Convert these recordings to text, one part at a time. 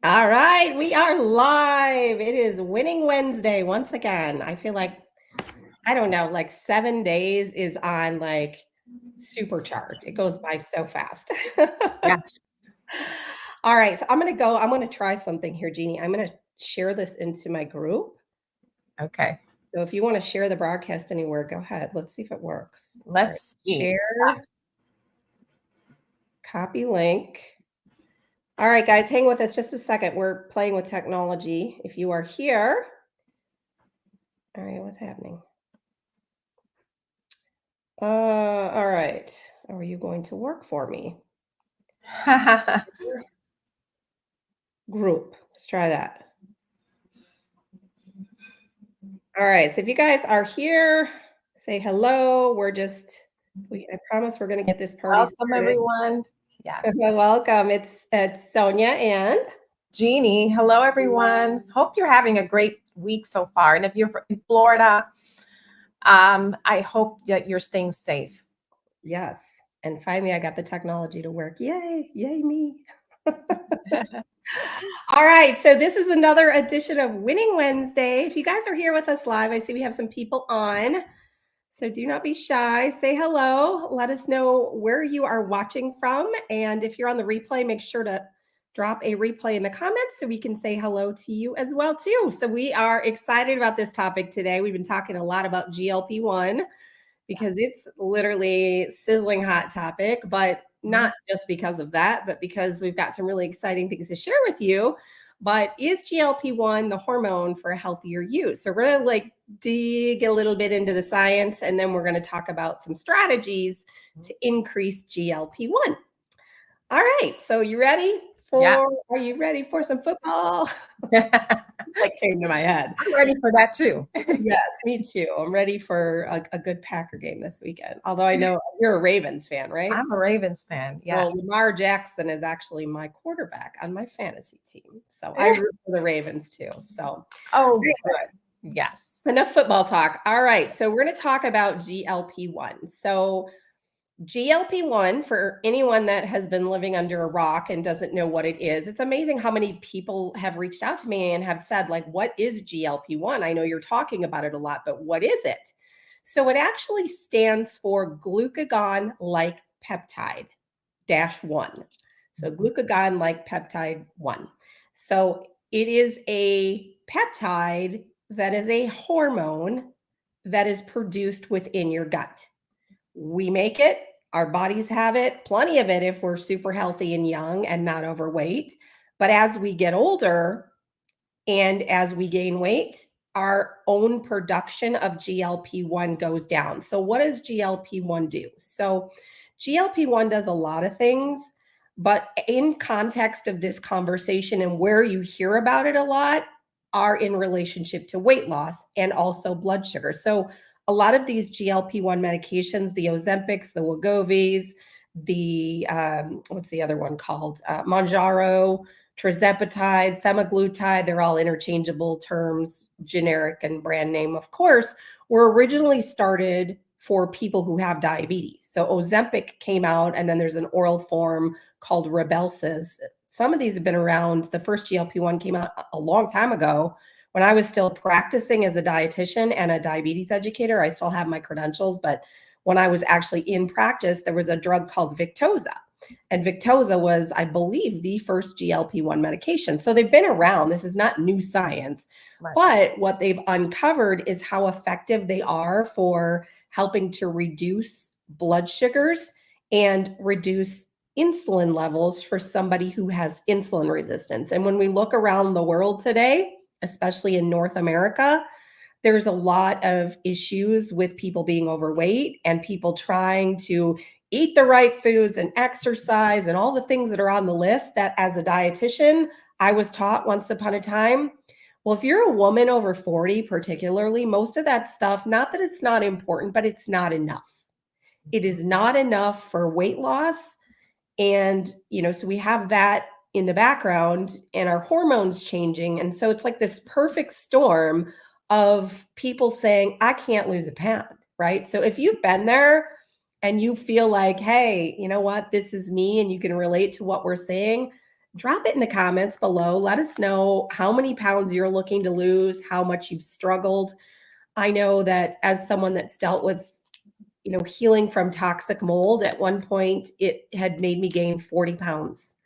All right, we are live. It is Winning Wednesday once again. I feel like, I don't know, like 7 days is on like supercharge. It goes by so fast. Yes. All right, so I'm going to try something here, Jeannie. I'm going to share this into my group. Okay. So if you want to share the broadcast anywhere, go ahead. Let's see if it works. All right, Let's see. share, copy link. All right, guys, hang with us just a second. We're playing with technology. If you are here, all right, what's happening? All right. Are you going to work for me? Group. Let's try that. All right. So if you guys are here, say hello. I promise we're going to get this party Welcome, started. everyone. Yes. Welcome. It's Sonia and Jeannie. Hello, everyone. Hope you're having a great week so far. And if you're in Florida, I hope that you're staying safe. yes. And finally, I got the technology to work. Yay. Yay, me. All right, so this is another edition of Winning Wednesday. If you guys are here with us live, I see we have some people on. So do not be shy. Say hello. Let us know where you are watching from. And if you're on the replay, make sure to drop a replay in the comments so we can say hello to you as well too. So we are excited about this topic today. We've been talking a lot about GLP-1 because it's literally sizzling hot topic, but not just because of that, but because we've got some really exciting things to share with you. But is GLP-1 the hormone for a healthier you? So we're going to like dig a little bit into the science, and then we're going to talk about some strategies to increase GLP-1. All right. So you ready Yes. are you ready for some football? I'm That came to my head. ready for that too. Yes, me too. I'm ready for a good Packer game this weekend. Although I know you're a Ravens fan, right? I'm a Ravens fan. Well, Yes. Lamar Jackson is actually my quarterback on my fantasy team. So I root for the Ravens too. So Oh, good. Yes. enough football talk. All right. So we're going to talk about GLP-1. So GLP-1, for anyone that has been living under a rock and doesn't know what it is, it's amazing how many people have reached out to me and have said, like, what is GLP-1? I know you're talking about it a lot, but what is it? So it actually stands for glucagon-like peptide dash 1. So glucagon-like peptide 1. So it is a peptide that is a hormone that is produced within your gut. We make it, our bodies have it, plenty of it if we're super healthy and young and not overweight. But as we get older and as we gain weight, our own production of GLP-1 goes down. So what does GLP-1 do? So GLP-1 does a lot of things, but in context of this conversation and where you hear about it a lot are in relationship to weight loss and also blood sugar. So a lot of these GLP-1 medications, the Ozempics, the Wegovy's, the what's the other one called? Mounjaro, tirzepatide, semaglutide, they're all interchangeable terms, generic and brand name, of course, were originally started for people who have diabetes. So Ozempic came out, and then there's an oral form called Rybelsus. Some of these have been around. The first GLP-1 came out a long time ago when I was still practicing as a dietitian and a diabetes educator. I still have my credentials, but when I was actually in practice, there was a drug called Victoza. And Victoza was, I believe, the first GLP-1 medication. So they've been around. This is not new science. Right. But what they've uncovered is how effective they are for helping to reduce blood sugars and reduce insulin levels for somebody who has insulin resistance. And when we look around the world today, especially in North America, there's a lot of issues with people being overweight and people trying to eat the right foods and exercise and all the things that are on the list that as a dietitian, I was taught once upon a time. Well, if you're a woman over 40, particularly, most of that stuff, not that it's not important, but it's not enough. It is not enough for weight loss. And, so we have that in the background and our hormones changing. And so it's like this perfect storm of people saying, I can't lose a pound, right? So if you've been there and you feel like, hey, you know what, this is me, and you can relate to what we're saying, drop it in the comments below. Let us know how many pounds you're looking to lose, how much you've struggled. I know that as someone that's dealt with, healing from toxic mold, at one point it had made me gain 40 pounds.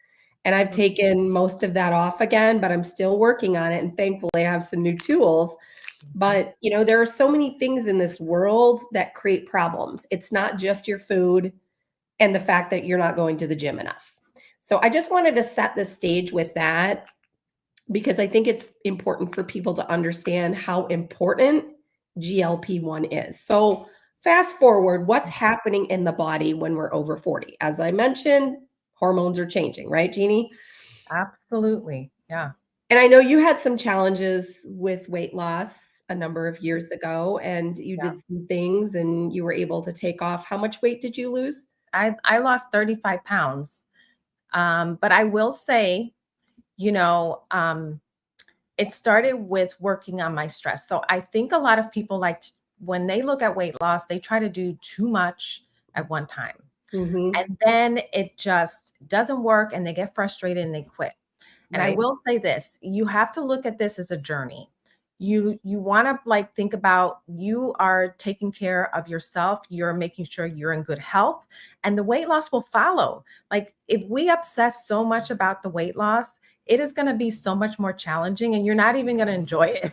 And I've taken most of that off again, but I'm still working on it. And thankfully, I have some new tools. But, there are so many things in this world that create problems. It's not just your food and the fact that you're not going to the gym enough. So I just wanted to set the stage with that because I think it's important for people to understand how important GLP-1 is. So fast forward, what's happening in the body when we're over 40? As I mentioned, hormones are changing, right, Jeannie? Absolutely. Yeah. And I know you had some challenges with weight loss a number of years ago, and you Yeah. did some things and you were able to take off. How much weight did you lose? I lost 35 pounds. But I will say, you know, um, it started with working on my stress. So I think a lot of people when they look at weight loss, they try to do too much at one time. Mhm. And then it just doesn't work and they get frustrated and they quit. And I Right. will say this, you have to look at this as a journey. You want to think about you are taking care of yourself, you're making sure you're in good health, and the weight loss will follow. Like if we obsess so much about the weight loss, it is going to be so much more challenging and you're not even going to enjoy it.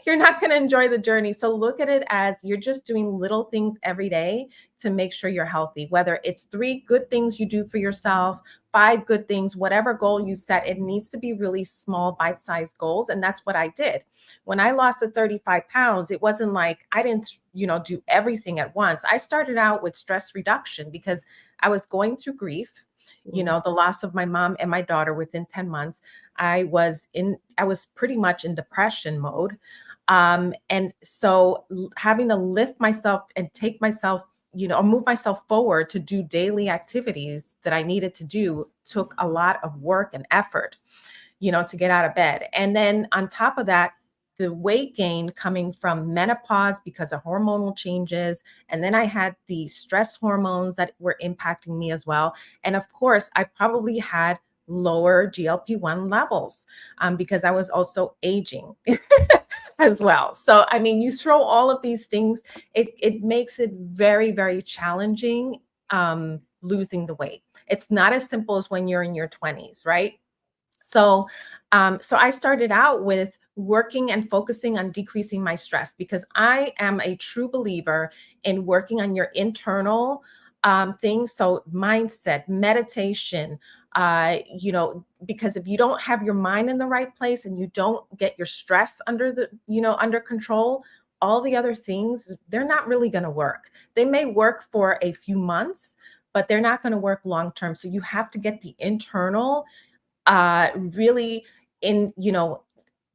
You're not going to enjoy the journey. So look at it as you're just doing little things every day to make sure you're healthy, whether it's 3 good things you do for yourself, 5 good things, whatever goal you set, it needs to be really small, bite-sized goals. And that's what I did. When I lost the 35 pounds, it wasn't like I didn't, do everything at once. I started out with stress reduction because I was going through grief, Mhm. the loss of my mom and my daughter within 10 months. I was pretty much in depression mode. And so having to lift myself and take myself, move myself forward to do daily activities that I needed to do took a lot of work and effort, to get out of bed. And then on top of that, the weight gain coming from menopause because of hormonal changes. And then I had the stress hormones that were impacting me as well. And of course, I probably had lower GLP-1 levels because I was also aging as well. So, I mean, you throw all of these things, it makes it very, very challenging losing the weight. It's not as simple as when you're in your 20s, right? So, so I started out with working and focusing on decreasing my stress because I am a true believer in working on your internal things. So, mindset, meditation, because if you don't have your mind in the right place and you don't get your stress under control, all the other things, they're not really going to work. They may work for a few months, but they're not going to work long term. So, you have to get the internal really in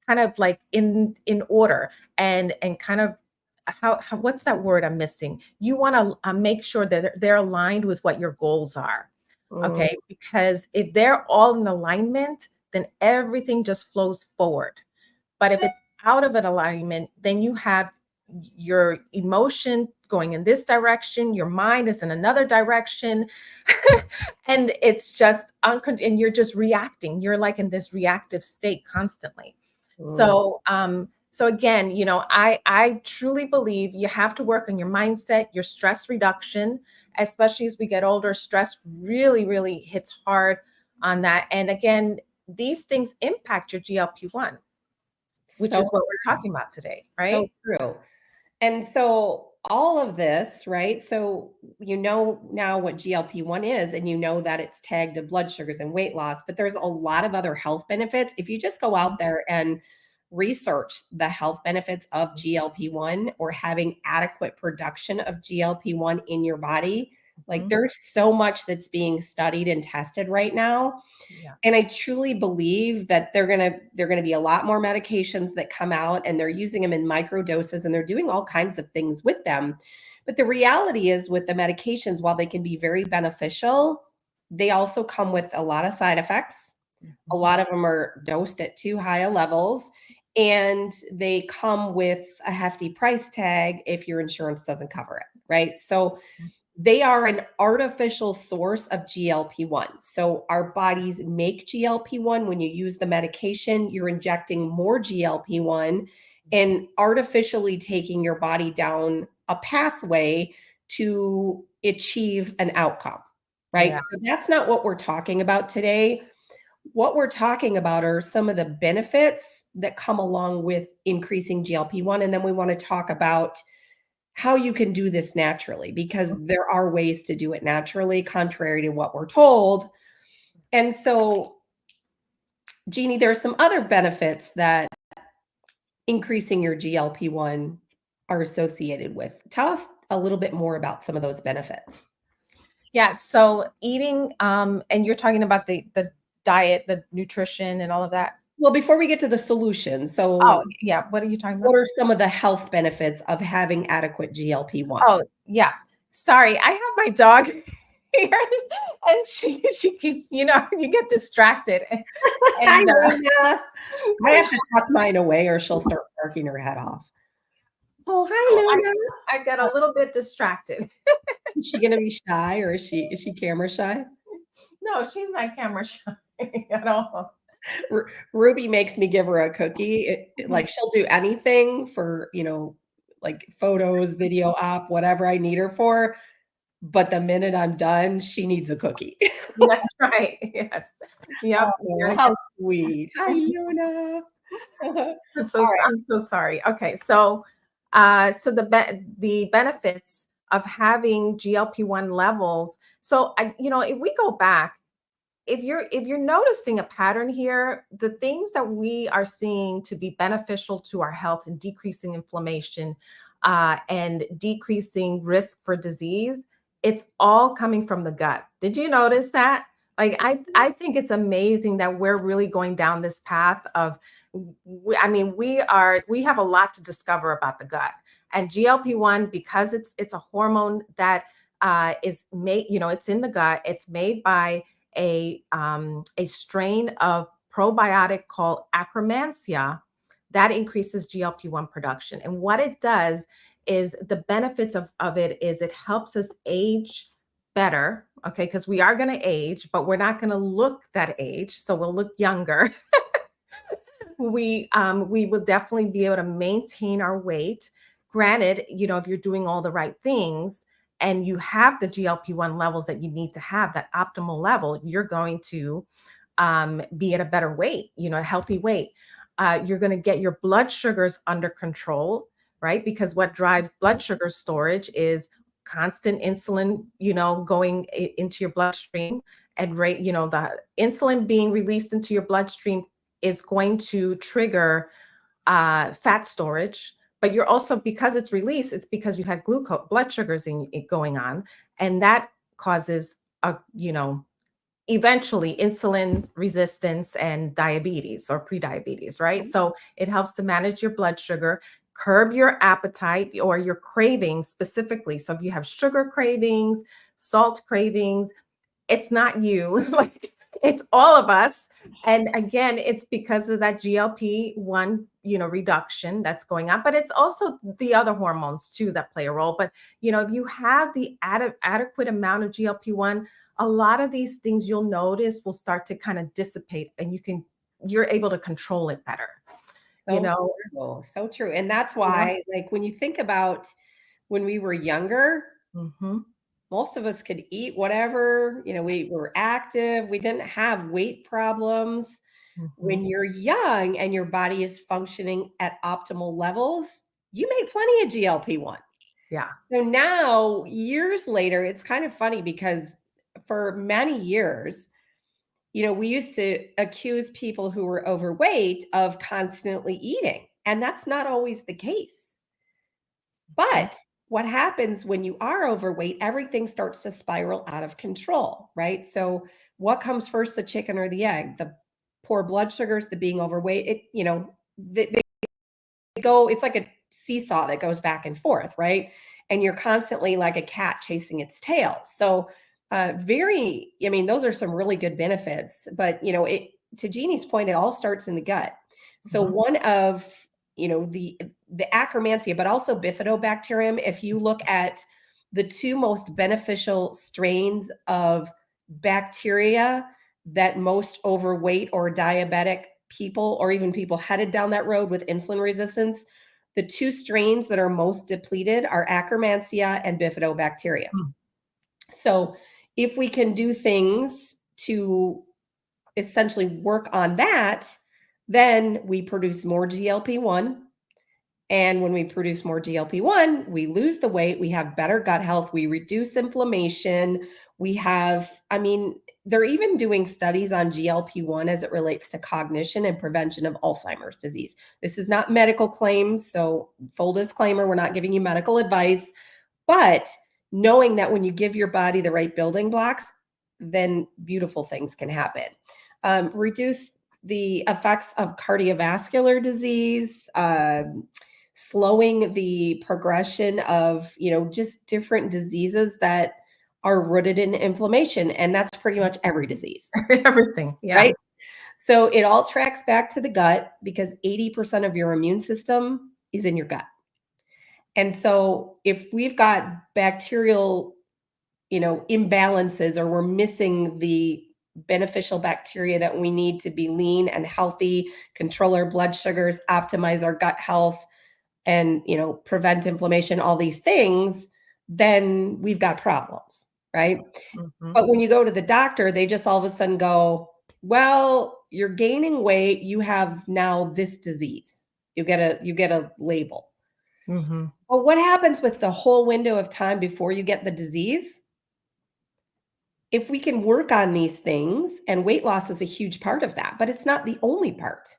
kind of like in order and kind of how what's that word I'm missing, you want to make sure that they're aligned with what your goals are. Mhm. Okay, because if they're all in alignment, then everything just flows forward. But if it's out of an alignment, then you have your emotion going in this direction, your mind is in another direction, and it's just and you're just reacting. You're like in this reactive state constantly. Mhm. So again, I truly believe you have to work on your mindset, your stress reduction, especially as we get older. Stress really, really hits hard on that. And again, these things impact your GLP-1, which is So what we're talking about today, so right? true. And so all of this, right? So you know now what GLP-1 is, and you know that it's tagged to blood sugars and weight loss, but there's a lot of other health benefits. If you just go out there and research the health benefits of GLP-1 or having adequate production of GLP-1 in your body, like Mhm. there's so much that's being studied and tested right now. Yeah. And I truly believe that they're gonna be a lot more medications that come out, and they're using them in micro doses, and they're doing all kinds of things with them. But the reality is with the medications, while they can be very beneficial, they also come with a lot of side effects. A Mhm. lot of them are dosed at too high a levels, and they come with a hefty price tag if your insurance doesn't cover it, right? So They are an artificial source of GLP-1. So our bodies make GLP-1. When you use the medication, you're injecting more GLP-1 and artificially taking your body down a pathway to achieve an outcome, Yeah. right? So that's not what we're talking about today. What we're talking about are some of the benefits that come along with increasing GLP-1. And then we want to talk about how you can do this naturally, because there are ways to do it naturally, contrary to what we're told. And so, Jeannie, there are some other benefits that increasing your GLP-1 are associated with. Tell us a little bit more about some of those benefits. Yeah. So eating, and you're talking about the diet, the nutrition, and all of that. Well, before we get to the solution, Oh, so yeah. What are you talking about? what are some of the health benefits of having adequate GLP-1? Oh, yeah. Sorry, I have my dog here, and she keeps, you get distracted, Hi, and Luna. I have to tuck mine away or she'll start barking her head off. Oh, hi, so Luna. I got a little bit distracted. Is she gonna be shy or is she camera shy? No, she's not camera shy at all. Ruby makes me give her a cookie. Like she'll do anything for, like photos, video op, whatever I need her for. But the minute I'm done, she needs a cookie. That's right. Yes. Yep. Oh, how sweet. Hi, Luna. So All right. I'm so sorry. Okay, so so the benefits of having GLP-1 levels. So if we go back, if you're noticing a pattern here, the things that we are seeing to be beneficial to our health and decreasing inflammation and decreasing risk for disease, it's all coming from the gut. Did you notice that? Like I think it's amazing that we're really going down this path of we have a lot to discover about the gut. And GLP-1, because it's a hormone that is made, it's in the gut, it's made by a strain of probiotic called Akkermansia that increases GLP-1 production. And what it does is the benefits of it is it helps us age better. Okay, because we are going to age, but we're not going to look that age. So we'll look younger. We will definitely be able to maintain our weight. Granted, if you're doing all the right things and you have the GLP-1 levels that you need to have, that optimal level, you're going to be at a better weight, a healthy weight. You're going to get your blood sugars under control, right? Because what drives blood sugar storage is constant insulin, going into your bloodstream, and rate, the insulin being released into your bloodstream is going to trigger fat storage. But you're also, because it's released, it's because you had glucose, blood sugars in it going on, and that causes eventually insulin resistance and diabetes or prediabetes, right? So it helps to manage your blood sugar, curb your appetite or your cravings specifically. So if you have sugar cravings, salt cravings, it's not you. Like, it's all of us. And again, it's because of that GLP-1 reduction that's going on, but it's also the other hormones too that play a role. But if you have the adequate amount of GLP-1, a lot of these things you'll notice will start to kind of dissipate, and you're able to control it better you So know true. So true. And that's yeah. why, like, when you think about when we were younger, Hmm. most of us could eat whatever, we were active, we didn't have weight problems. Hmm. When you're young and your body is functioning at optimal levels, you make plenty of GLP-1. Yeah. So now, years later, it's kind of funny because for many years, we used to accuse people who were overweight of constantly eating, and that's not always the case. Okay. But what happens when you are overweight, everything starts to spiral out of control, right? So what comes first, the chicken or the egg? The poor blood sugars, the being overweight, they go, it's like a seesaw that goes back and forth, right? And you're constantly like a cat chasing its tail. So those are some really good benefits, but to Jeannie's point, it all starts in the gut. So Mhm. one of, the Akkermansia, but also bifidobacterium, if you look at the two most beneficial strains of bacteria that most overweight or diabetic people, or even people headed down that road with insulin resistance, the two strains that are most depleted are Akkermansia and Bifidobacteria. Mm. So if we can do things to essentially work on that, then we produce more GLP-1. And when we produce more GLP-1, we lose the weight, we have better gut health, we reduce inflammation. We have, I mean, they're even doing studies on GLP-1 as it relates to cognition and prevention of Alzheimer's disease. This is not medical claims, so full disclaimer, we're not giving you medical advice, but knowing that when you give your body the right building blocks, then beautiful things can happen. Reduce the effects of cardiovascular disease, slowing the progression of, just different diseases that are rooted in inflammation. And that's pretty much every disease, Everything. Yeah. right? So it all tracks back to the gut because 80% of your immune system is in your gut. And so if we've got bacterial, imbalances, or we're missing the beneficial bacteria that we need to be lean and healthy, control our blood sugars, optimize our gut health, and prevent inflammation, all these things, then we've got problems, right? Mhm. But when you go to the doctor, they just all of a sudden go, well, you're gaining weight, you have now this disease. You get a label. Mhm. Well, what happens with the whole window of time before you get the disease? If we can work on these things, and weight loss is a huge part of that, but it's not the only part.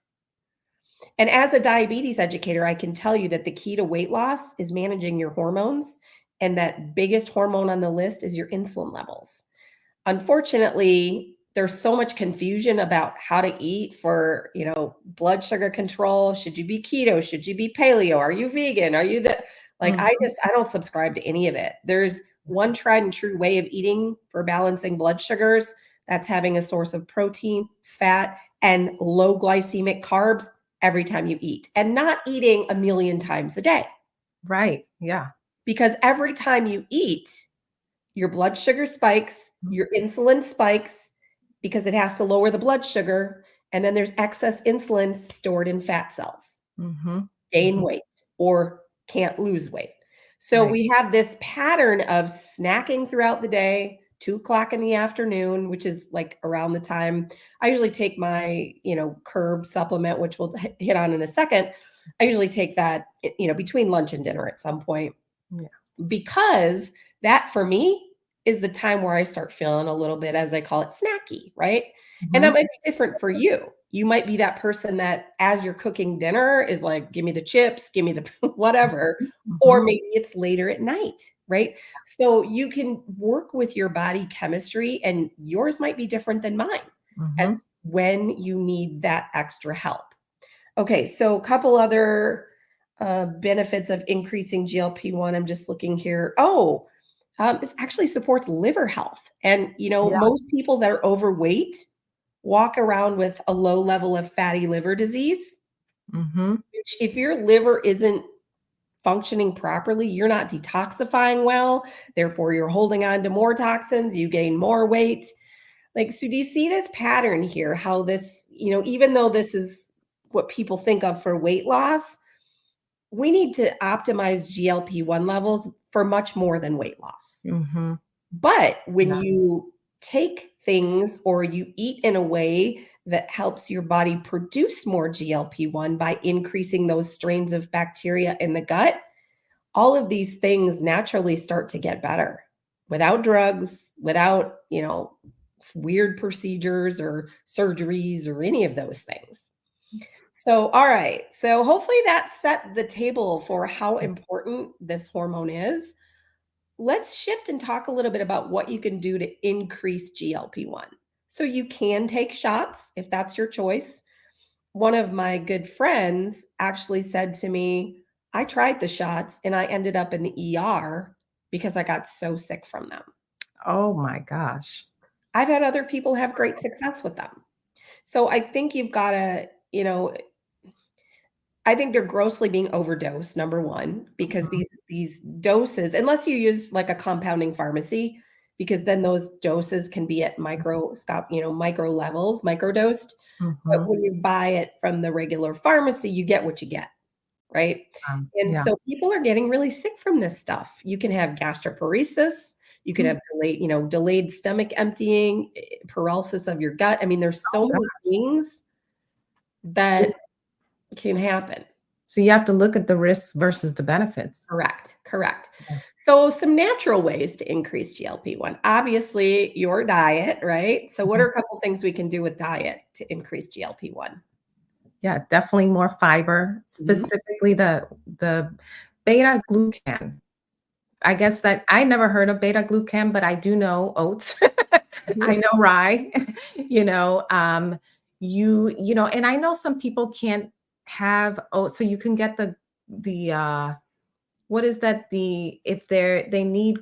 And as a diabetes educator, I can tell you that the key to weight loss is managing your hormones. And that biggest hormone on the list is your insulin levels. Unfortunately, there's so much confusion about how to eat for, blood sugar control. Should you be keto? Should you be paleo? Are you vegan? Are you the, like, Mhm. I don't subscribe to any of it. There's one tried and true way of eating for balancing blood sugars. That's having a source of protein, fat, and low glycemic carbs every time you eat, and not eating a million times a day. Right. Yeah. Because every time you eat, your blood sugar spikes, Mhm. your insulin spikes because it has to lower the blood sugar. And then there's excess insulin stored in fat cells, Mhm. gain Mhm. weight or can't lose weight. So Right. we have this pattern of snacking throughout the day, 2 o'clock in the afternoon, which is like around the time I usually take my, curb supplement, which we'll hit on in a second. I usually take that, between lunch and dinner at some point, Yeah. because that for me is the time where I start feeling a little bit, as I call it, snacky, right? And that Mhm. might be different for you. You might be that person that as you're cooking dinner is like, give me the chips, give me the whatever, or Mhm. maybe it's later at night, right? So you can work with your body chemistry, and yours might be different than mine as Mhm. when you need that extra help. Okay, so a couple other benefits of increasing GLP-1. I'm just looking here. Oh, this actually supports liver health. And, Yeah. most people that are overweight walk around with a low level of fatty liver disease, Mhm. which if your liver isn't functioning properly, you're not detoxifying well. Therefore, you're holding on to more toxins, you gain more weight. Like, so do you see this pattern here? How this, even though this is what people think of for weight loss, we need to optimize GLP-1 levels for much more than weight loss. Mhm. But when Yeah. you take things or you eat in a way that helps your body produce more GLP-1 by increasing those strains of bacteria in the gut, all of these things naturally start to get better without drugs, without, weird procedures or surgeries or any of those things. So, all right. So, hopefully that set the table for how important this hormone is. Let's shift and talk a little bit about what you can do to increase GLP-1. So, you can take shots if that's your choice. One of my good friends actually said to me, I tried the shots and I ended up in the ER because I got so sick from them. Oh my gosh. I've had other people have great success with them. So I think you've got to, I think they're grossly being overdosed, number 1, because Mhm, these doses, unless you use like a compounding pharmacy, because then those doses can be at micro levels, microdosed. But mhm, when you buy it from the regular pharmacy, you get what you get, right? And yeah. so people are getting really sick from this stuff. You can have gastroparesis, you could Mm. have delayed stomach emptying, paralysis of your gut. I mean, there's Oh, so God. many things that can happen. So you have to look at the risks versus the benefits. Correct, correct. Yeah. So some natural ways to increase GLP-1. Obviously, your diet, right? So what Mhm. are a couple things we can do with diet to increase GLP-1? Yeah, definitely more fiber, Mhm. specifically the beta glucan. I guess that I never heard of beta glucan, but I do know oats. I Mhm. know rye, you know, and I know some people can't have oats, so you can get the what is that? If they need,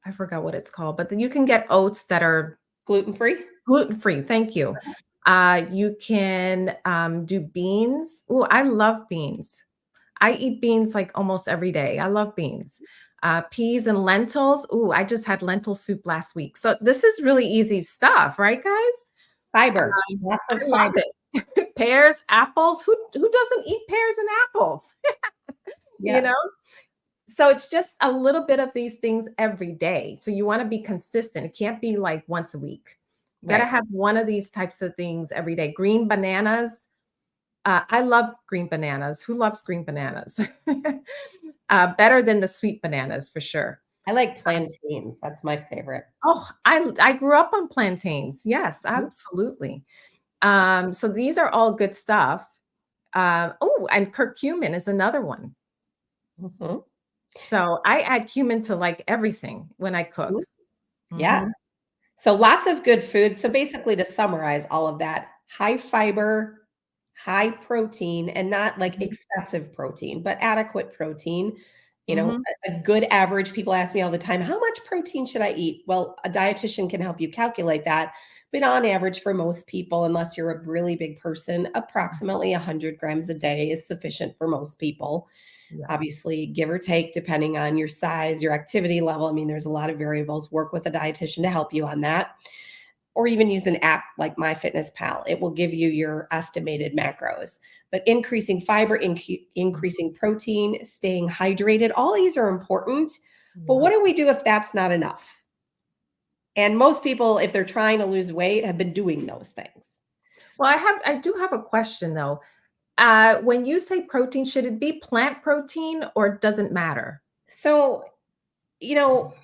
I forgot what it's called, but then you can get oats that are Gluten-free? gluten-free. Thank you. You can do beans. Oh, I love beans. I eat beans like almost every day. I love beans. Peas and lentils. Ooh, I just had lentil soup last week. So this is really easy stuff, right, guys? Fiber, lots I of love fiber. it. Pears, apples. Who doesn't eat pears and apples? You Yes, know? So it's just a little bit of these things every day. So you want to be consistent. It can't be like once a week. You got to right. have one of these types of things every day. Green bananas. I love green bananas. Who loves green bananas? Better than the sweet bananas for sure. I like plantains, that's my favorite. Oh, I grew up on plantains. Yes, Mhm, absolutely. So these are all good stuff. Oh, and curcumin is another one. mhm, So I add cumin to like everything when I mhm. cook. Yes. Mhm, So lots of good foods. So basically to summarize all of that, high fiber, high protein, and not like mhm, excessive protein, but adequate protein. mhm. A good average, people ask me all the time, how much protein should I eat? Well, a dietitian can help you calculate that. But on average, for most people, unless you're a really big person, approximately 100 grams a day is sufficient for most people. Yeah. Obviously, give or take, depending on your size, your activity level. I mean, there's a lot of variables. Work with a dietitian to help you on that, or even use an app like MyFitnessPal. It will give you your estimated macros. But increasing fiber, increasing protein, staying hydrated, all these are important. But Yeah. what do we do if that's not enough? And most people, if they're trying to lose weight, have been doing those things. Well, I do have a question though. When you say protein, should it be plant protein or doesn't matter? So, you know,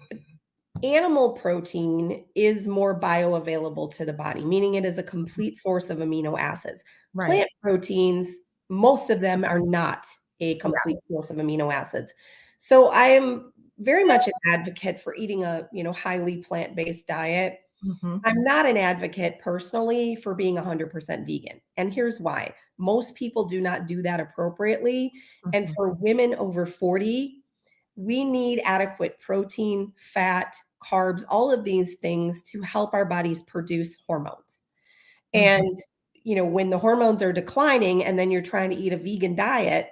animal protein is more bioavailable to the body, meaning it is a complete source of amino acids. Right. Plant proteins, most of them are not a Yeah. complete source of amino acids. So I am very much an advocate for eating a, highly plant-based diet. Mhm, I'm not an advocate personally for being 100% vegan. And here's why. Most people do not do that appropriately. And mhm, for women over 40, we need adequate protein, fat, carbs, all of these things to help our bodies produce hormones. mhm, And, when the hormones are declining and then you're trying to eat a vegan diet,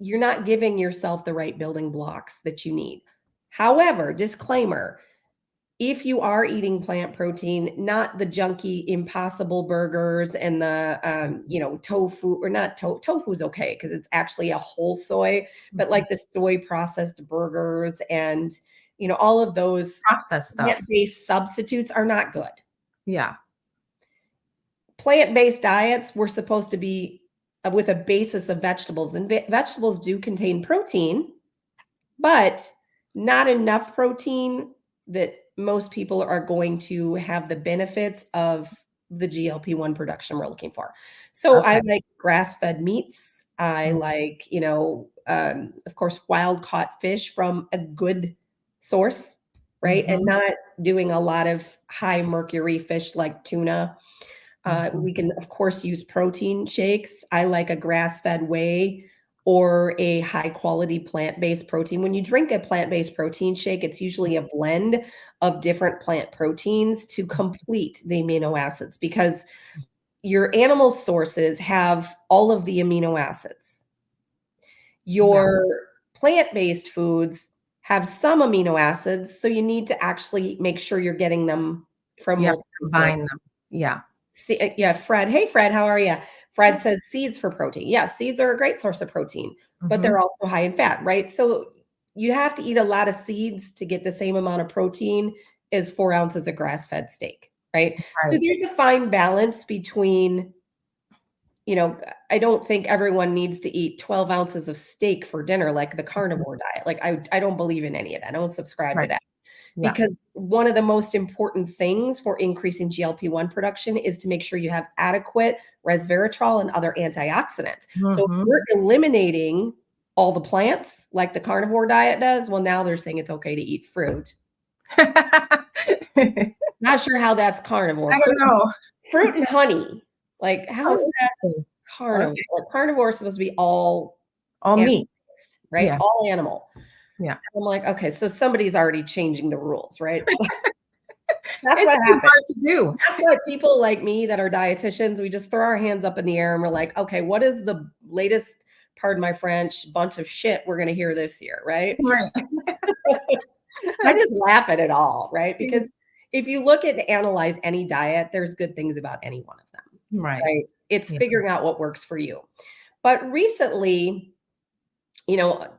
you're not giving yourself the right building blocks that you need. However, disclaimer, if you are eating plant protein, not the junky impossible burgers and the tofu, or not tofu's okay because it's actually a whole soy, but mhm. like the soy processed burgers and all of those Processed stuff. plant-based substitutes are not good. Yeah. Plant-based diets were supposed to be with a basis of vegetables, and vegetables do contain protein, but not enough protein that most people are going to have the benefits of the GLP-1 production we're looking for. So I Okay. like grass-fed meats. I Mm, like, of course, wild caught fish from a good source, right? And mhm, not doing a lot of high mercury fish like tuna. mhm, We can, of course, use protein shakes. I like a grass-fed whey or a high-quality plant-based protein. When you drink a plant-based protein shake, it's usually a blend of different plant proteins to complete the amino acids because your animal sources have all of the amino acids. Yeah. Your plant-based foods have some amino acids, so you need to actually make sure you're getting them from You have to multiple combine sources. them. Yeah. Yeah, Fred. Hey, Fred, how are you? Fred says seeds for protein. Yeah, seeds are a great source of protein, but they're Mhm. also high in fat, right? So you have to eat a lot of seeds to get the same amount of protein as 4 ounces of grass-fed steak, right? So Right. there's a fine balance between, I don't think everyone needs to eat 12 ounces of steak for dinner like the Mhm. carnivore diet. Like I don't believe in any of that. I don't subscribe to Right. that. Yeah. Because one of the most important things for increasing GLP-1 production is to make sure you have adequate resveratrol and other antioxidants. So if Mhm. we're eliminating all the plants like the carnivore diet does, well, now they're saying it's okay to eat fruit. I Not sure how that's carnivore. don't know. Fruit and honey. Like, how Oh, is that interesting. carnivore? Okay. Like, carnivore is supposed to be all All animal, meat. right? Yeah. All animal. Yeah. I'm like, okay, so somebody's already changing the rules, right? So that's what It's too happened. hard to do. That's why people like me that are dietitians, we just throw our hands up in the air and we're like, okay, what is the latest, pardon my French, bunch of shit we're going to hear this year, right? Right. I just That's laugh at it all, right? Because if you look at and analyze any diet, there's good things about any one of them, right. right? It's Yeah. figuring out what works for you. But recently,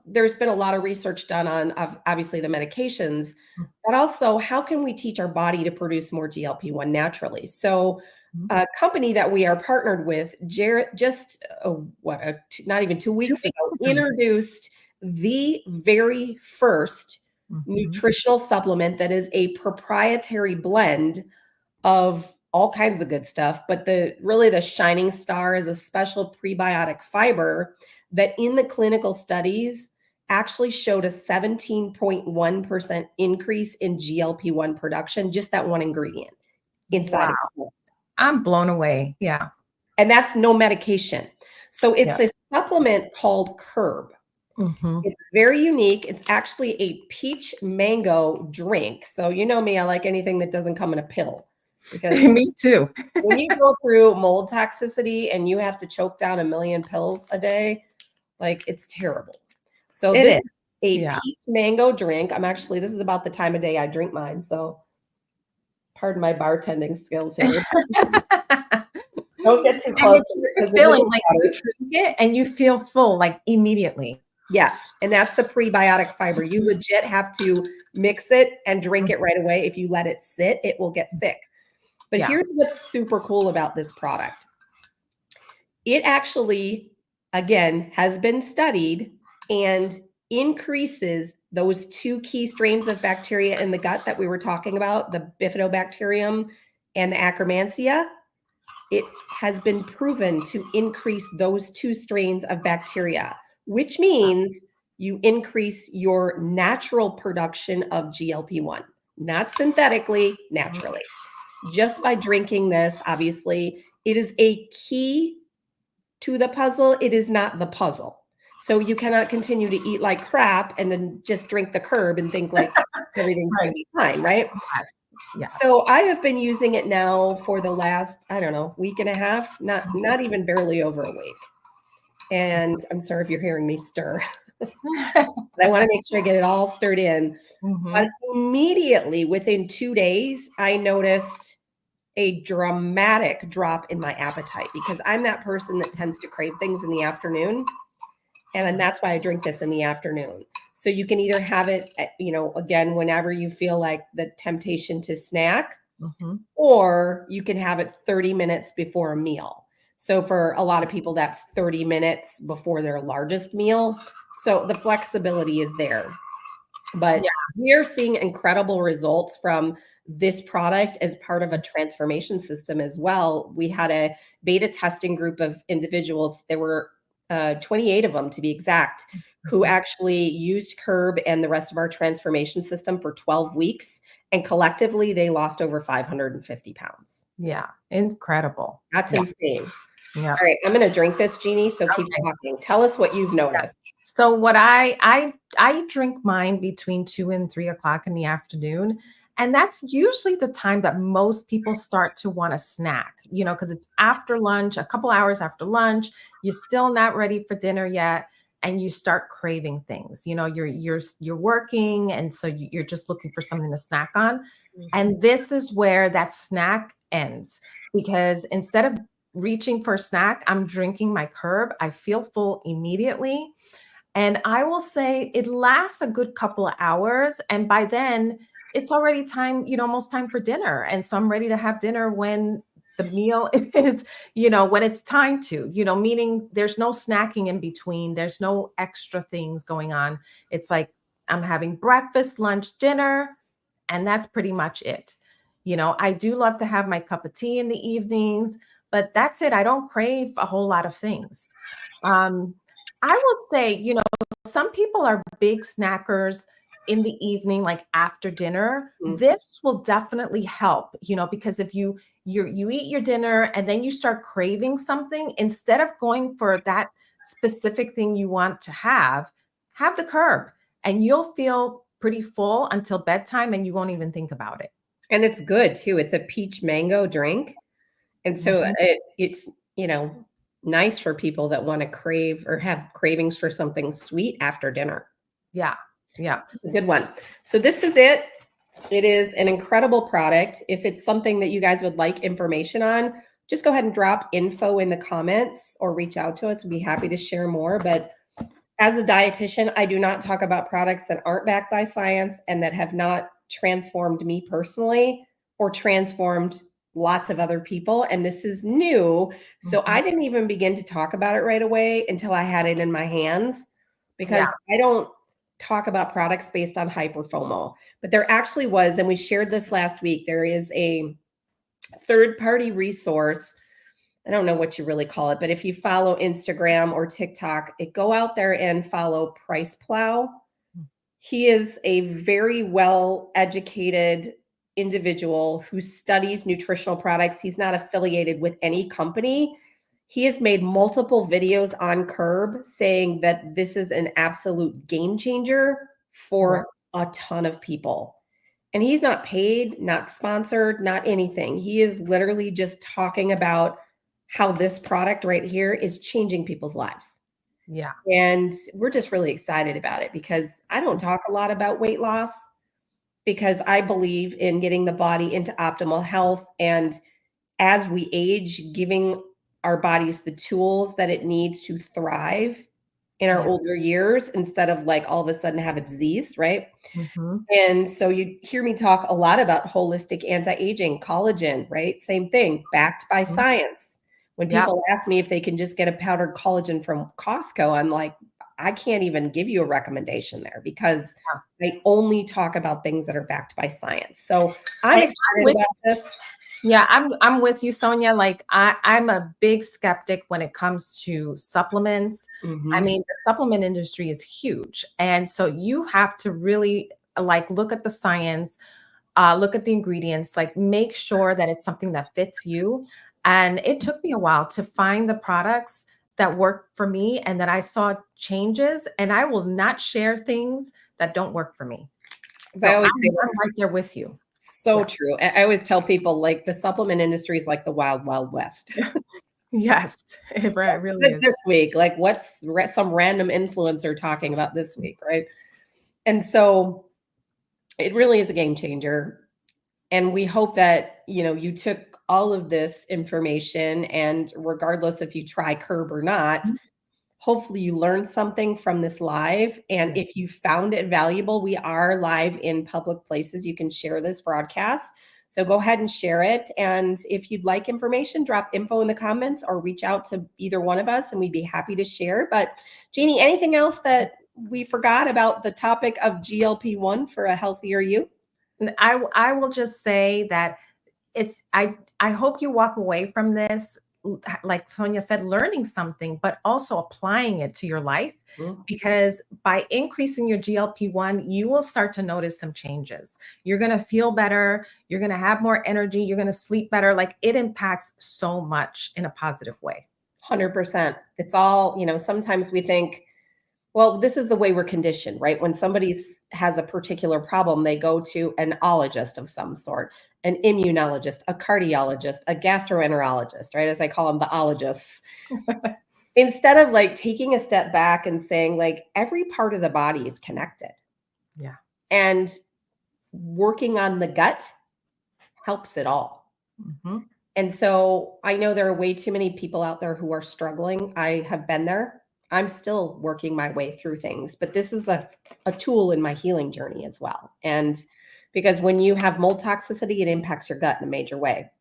there's been a lot of research done on obviously the medications, but also how can we teach our body to produce more GLP-1 naturally? So, Mhm. a company that we are partnered with, just not even 2 2 weeks ago, weeks ago. introduced the very first Mhm. nutritional supplement that is a proprietary blend of all kinds of good stuff, but the shining star is a special prebiotic fiber that in the clinical studies actually showed a 17.1% increase in GLP-1 production, just that one ingredient inside Wow. of it. I'm blown away. Yeah. And that's no medication. So Yeah. it's a supplement called Curb. Mhm. It's very unique. It's actually a peach mango drink. So you know me, I like anything that doesn't come in a pill because Me too. when you go through mold toxicity and you have to choke down a million pills a day, like it's terrible. So It this is. is a Yeah. peach mango drink. This is about the time of day I drink mine. So pardon my bartending skills here. Don't get too And close it's very because it is filling, like, you water. drink it and you feel full, like, immediately. Yes, and that's the prebiotic fiber. You legit have to mix it and drink Mhm. it right away. If you let it sit, it will get thick. But Yeah. here's what's super cool about this product. It actually, again, has been studied and increases those two key strains of bacteria in the gut that we were talking about, the bifidobacterium and the Akkermansia. It has been proven to increase those two strains of bacteria, which means you increase your natural production of GLP-1, not synthetically, Mhm. naturally. Just by drinking this, obviously, it is a key to the puzzle. It is not the puzzle. So you cannot continue to eat like crap and then just drink the curb and think like everything's going Right. to be fine, right? Yes. Yeah. So I have been using it now for the last, I don't know, week and a half, not even barely over a week. And I'm sorry if you're hearing me stir. I want to make sure I get it all stirred in. But Mhm. immediately within 2 days, I noticed a dramatic drop in my appetite because I'm that person that tends to crave things in the afternoon. And that's why I drink this in the afternoon. So you can either have it, again, whenever you feel like the temptation to snack, Mhm. or you can have it 30 minutes before a meal. So for a lot of people, that's 30 minutes before their largest meal. So the flexibility is there. But Yeah. we're seeing incredible results from this product as part of a transformation system as well. We had a beta testing group of individuals. There were 28 of them to be exact, who Mhm. actually used Curb and the rest of our transformation system for 12 weeks. And collectively, they lost over 550 pounds. Yeah. Incredible. That's Yeah. insane. Yeah. All right, I'm going to drink this, Jeannie. So keep Okay. talking. Tell us what you've noticed. So what I drink mine between 2 and 3 o'clock in the afternoon, And that's usually the time that most people start to want to snack, because it's after lunch, a couple hours after lunch, you're still not ready for dinner yet, and you start craving things. You're working, and so you're just looking for something to snack on. Mhm. And this is where that snack ends, because instead of reaching for a snack, I'm drinking my curb. I feel full immediately. And I will say it lasts a good couple of hours. And by then, it's already time, almost time for dinner. And so I'm ready to have dinner when the meal is, when it's time to, meaning there's no snacking in between, there's no extra things going on. It's like I'm having breakfast, lunch, dinner, and that's pretty much it. I do love to have my cup of tea in the evenings, but that's it. I don't crave a whole lot of things. Um, I will say, some people are big snackers in the evening, like after dinner. Mm. This will definitely help, because if you eat your dinner and then you start craving something, instead of going for that specific thing you want to have the curb, and you'll feel pretty full until bedtime and you won't even think about it. And it's good too. It's a peach mango drink. And so Mhm. it's, nice for people that want to crave or have cravings for something sweet after dinner. Yeah. Yeah. A good one. So this is it. It is an incredible product. If it's something that you guys would like information on, just go ahead and drop info in the comments or reach out to us. We'd be happy to share more. But as a dietitian, I do not talk about products that aren't backed by science and that have not transformed me personally or transformed lots of other people. And this is new. So I Mhm. didn't even begin to talk about it right away until I had it in my hands because Yeah. I don't talk about products based on hyperfomo. But there actually was, and we shared this last week, there is a third party resource. I don't know what you really call it, but if you follow Instagram or TikTok, go out there and follow Price Plow. He is a very well educated individual who studies nutritional products. He's not affiliated with any company. He has made multiple videos on Curb saying that this is an absolute game changer Yeah. for a ton of people. And he's not paid, not sponsored, not anything. He is literally just talking about how this product right here is changing people's lives. Yeah. And we're just really excited about it because I don't talk a lot about weight loss because I believe in getting the body into optimal health. And as we age, giving our bodies the tools that it needs to thrive in our Yeah. older years instead of like all of a sudden have a disease, right? Mhm. And so you hear me talk a lot about holistic anti-aging, collagen, right? Same thing, backed by Mhm. science. When Yep. people ask me if they can just get a powdered collagen from Costco, I'm like, I can't even give you a recommendation there because Yeah. I only talk about things that are backed by science. So I'm And I'm excited with about this. Yeah, I'm with you, Sonia. Like I'm a big skeptic when it comes to supplements. I Mhm. mean, the supplement industry is huge. And so you have to really like look at the science, look at the ingredients, like make sure that it's something that fits you. And it took me a while to find the products that work for me and that I saw changes. And I will not share things that don't work for me. As I So always say, I'm right there with you. so Yeah. true. I always tell people like the supplement industry is like the wild, wild west. Yes, it What's really good is. this week? Like, what's some random influencer talking about this week, right? And so it really is a game changer. And we hope that, you took all of this information and regardless if you try Curb or not, Mhm. hopefully you learned something from this live. And Yeah. if you found it valuable, we are live in public places. You can share this broadcast. So go ahead and share it. And if you'd like information, drop info in the comments or reach out to either one of us and we'd be happy to share. But Jeannie, anything else that we forgot about the topic of GLP-1 for a healthier you? I will just say that I hope you walk away from this, like Sonia said, learning something, but also applying it to your life. Mhm. Because by increasing your GLP-1, you will start to notice some changes. You're going to feel better. You're going to have more energy. You're going to sleep better. Like it impacts so much in a positive way. 100%. It's all, sometimes we think, well, this is the way we're conditioned, right? When somebody's has a particular problem, they go to an ologist of some sort, an immunologist, a cardiologist, a gastroenterologist, right? As I call them, the ologists. Instead of like taking a step back and saying, like, every part of the body is connected. Yeah. And working on the gut helps it all. Mm-hmm. And so I know there are way too many people out there who are struggling. I have been there. I'm still working my way through things, but this is a tool in my healing journey as well. And because when you have mold toxicity, it impacts your gut in a major way.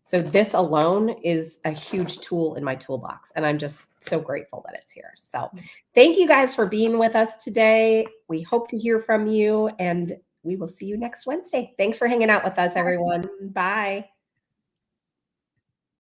So this alone is a huge tool in my toolbox, and I'm just so grateful that it's here. So thank you guys for being with us today. We hope to hear from you, and we will see you next Wednesday. Thanks for hanging out with us, everyone. Bye.